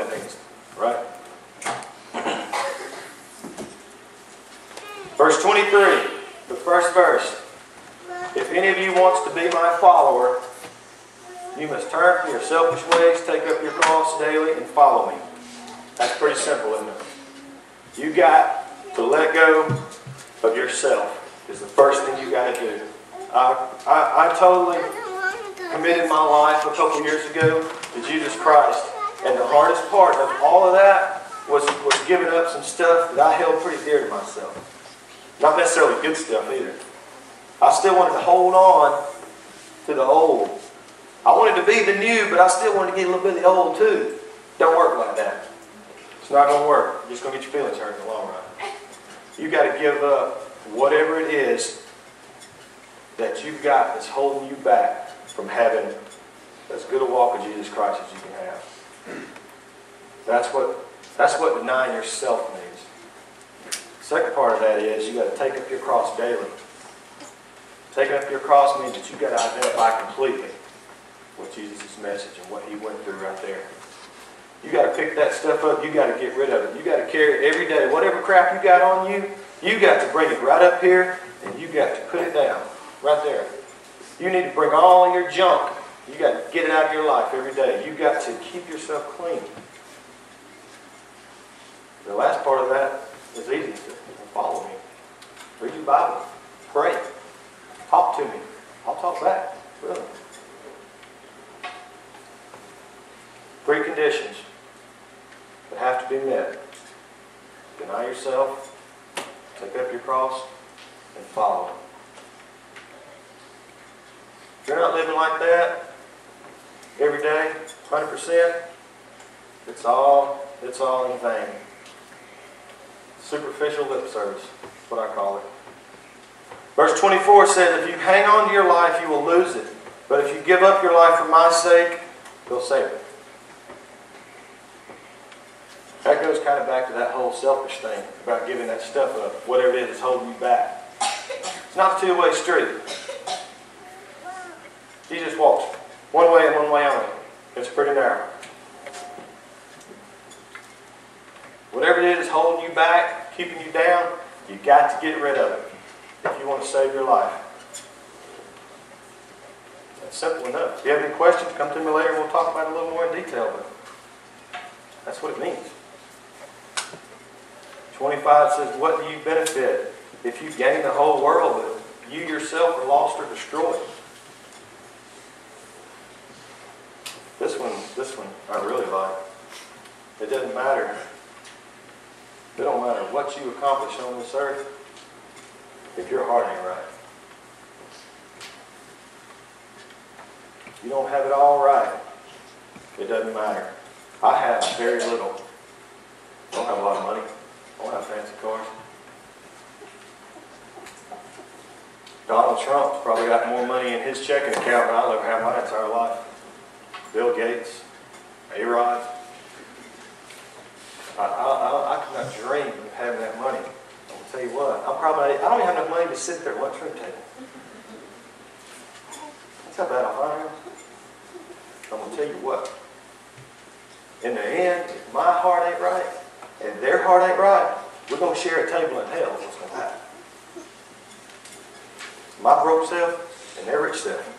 that means, right? Verse 23, the first verse. If any of you wants to be my follower, you must turn from your selfish ways, take up your cross daily, and follow me. That's pretty simple, isn't it? You got to let go of yourself is the first thing you got to do. I totally committed my life a couple years ago to Jesus Christ. And the hardest part of all of that was giving up some stuff that I held pretty dear to myself. Not necessarily good stuff either. I still wanted to hold on to the old. I wanted to be the new, but I still wanted to get a little bit of the old too. Don't work like that. It's not going to work. You're just going to get your feelings hurt in the long run. You got to give up whatever it is that you've got that's holding you back from having as good a walk with Jesus Christ as you can have. That's what denying yourself means. The second part of that is you got to take up your cross daily. Taking up your cross means that you've got to identify completely with Jesus' message and what he went through right there. You got to pick that stuff up. You got to get rid of it. You got to carry it every day. Whatever crap you got on you, you got to bring it right up here and you got to put it down right there. You need to bring all your junk. You got to get it out of your life every day. You got to keep yourself clean. The last part of that is easy. Follow me. Read your Bible. Pray. Talk to me. I'll talk back. Really. 3 conditions that have to be met. Deny yourself, take up your cross, and follow it. If you're not living like that every day, 100%, it's all in vain. Superficial lip service is what I call it. Verse 24 says, if you hang on to your life, you will lose it. But if you give up your life for my sake, you'll save it. That goes kind of back to that whole selfish thing about giving that stuff up, whatever it is that's holding you back. It's not a two-way street. Jesus walks one way and one way only. It's pretty narrow. Whatever it is that's holding you back, keeping you down, you've got to get rid of it if you want to save your life. That's simple enough. If you have any questions, come to me later and we'll talk about it a little more in detail. But that's what it means. 25 says, what do you benefit if you gain the whole world, but you yourself are lost or destroyed? This one I really like. It doesn't matter. It don't matter what you accomplish on this earth if your heart ain't right. You don't have it all right. It doesn't matter. I have very little. I don't have a lot of money. I don't have fancy cars. Donald Trump's probably got more money in his checking account than I'll ever have my entire life. Bill Gates, A-Rod. I could not dream of having that money. I'll tell you what, I don't even have enough money to sit at their lunchroom table. That's how bad I am. I'm going to tell you what. In the end, if my heart ain't right, and their heart ain't right, we're going to share a table in hell. What's going to happen? My broke self and their rich self.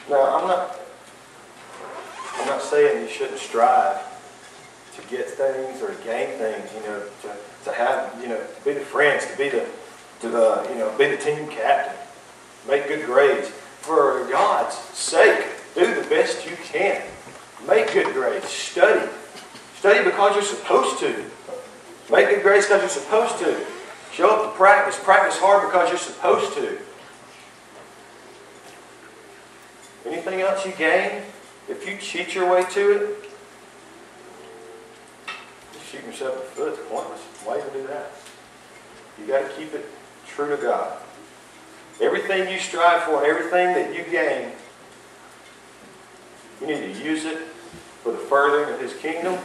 Now, I'm not saying you shouldn't strive to get things or to gain things, to have, be the friends, to be the team captain, make good grades. For God's sake, do the best you can. Make good grades. Study. Study because you're supposed to. Make good grades because you're supposed to. Show up to practice. Practice hard because you're supposed to. Anything else you gain, if you cheat your way to it, you're shooting yourself in the foot. It's pointless. Why even do that? You got to keep it true to God. Everything you strive for and everything that you gain, you need to use it for the furthering of His kingdom,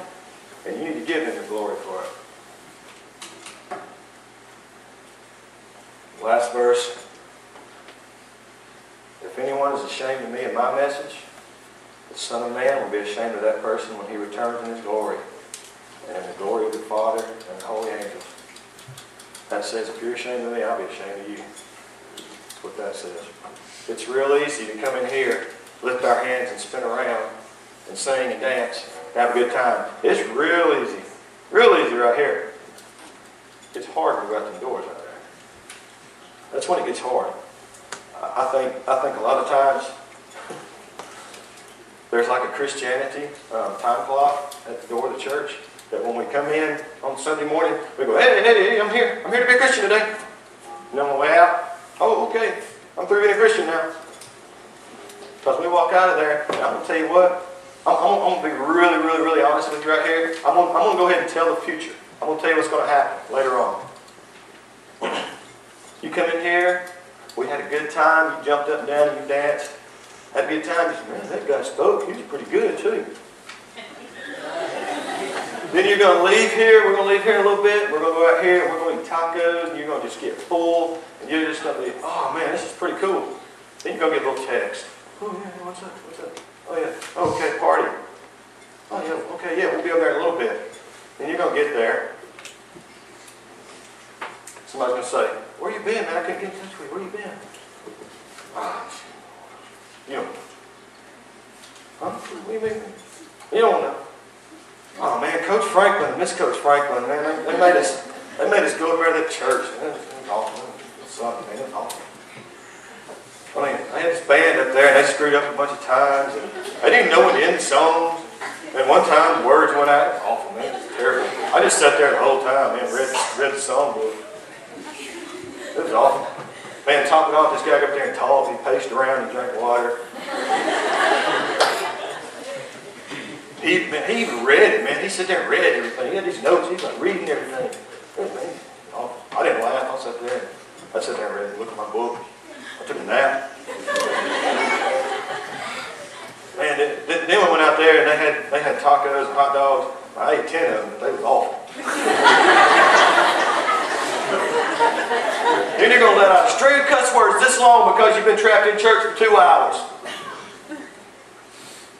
and you need to give Him the glory for it. Last verse. If anyone is ashamed of me and my message, the Son of Man will be ashamed of that person when he returns in his glory, and in the glory of the Father and the holy angels. That says, if you're ashamed of me, I'll be ashamed of you. That's what that says. It's real easy to come in here, lift our hands and spin around and sing and dance, and have a good time. It's real easy right here. It's hard to go out the doors out there. That's when it gets hard. I think a lot of times there's like a Christianity time clock at the door of the church that when we come in on Sunday morning, we go, hey, I'm here to be a Christian today. And on the way out, oh, okay, I'm through being a Christian now. Because we walk out of there, and I'm going to tell you what, I'm going to be really honest with you right here. I'm going to go ahead and tell the future. I'm going to tell you what's going to happen later on. You come in here, we had a good time, you jumped up and down and you danced. Had a good time, you said, man, that guy spoke, he was pretty good too. Then you're going to leave here, we're going to leave here in a little bit, we're going to go out here and we're going to eat tacos, and you're going to just get full, and you're just going to be, oh man, this is pretty cool. Then you're going to get a little text. Oh yeah, what's up? Oh yeah, oh, okay, party. Oh yeah, okay, yeah, we'll be over there in a little bit. Then you're going to get there. Somebody's going to say, where you been, man? I couldn't get in touch with you. Where you been? You don't know. Huh? What do you mean? You don't know. Oh man, Coach Franklin, Miss Coach Franklin, man, they made us go over to that church. Man, it was awful. It sucked, man. It was awful. I mean, I had this band up there and they screwed up a bunch of times and I didn't even know when to end the songs. And one time the words went out. It was awful, man. It was terrible. I just sat there the whole time, man, read the songbook. It was awful. Man, top it off, this guy got up there and talked. He paced around and drank water. He even read it, man. He sat there and read everything. He had these notes. He was like reading everything. I didn't laugh. I sat there and read it. Looked at my book. I took a nap. Man, then we went out there and they had tacos and hot dogs. I ate 10 of them, but they was awful. Then you're going to let out a string of cuss words this long because you've been trapped in church for 2 hours.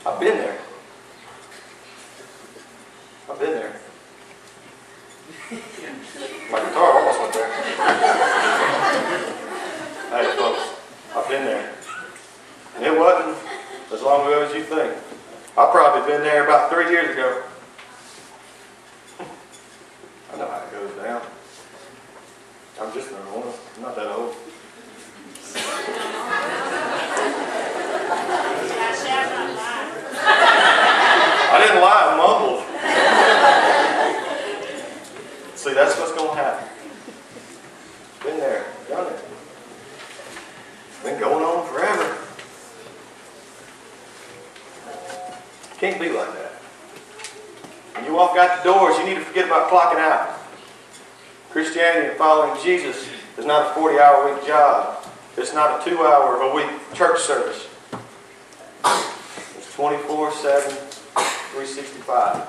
I've been there. My guitar almost went there. Hey folks, I've been there. And it wasn't as long ago as you think. I've probably been there about 3 years ago. I know how it goes down. I'm just not old. I'm not that old. I didn't lie, I mumbled. See, that's what's going to happen. Been there, done it. Been going on forever. Can't be like that. When you walk out the doors, you need to forget about clocking out. Christianity and following Jesus is not a 40-hour-a-week job. It's not a 2-hour-a-week church service. It's 24/7, 365.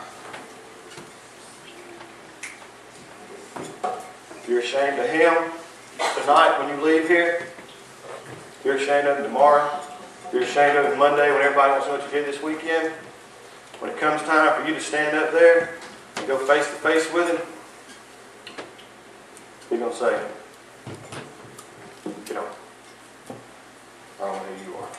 If you're ashamed of Him tonight when you leave here, if you're ashamed of Him tomorrow, if you're ashamed of Him Monday when everybody wants to know what you did this weekend, when it comes time for you to stand up there and go face to face with Him, He's going to say, get on. I don't know who you are.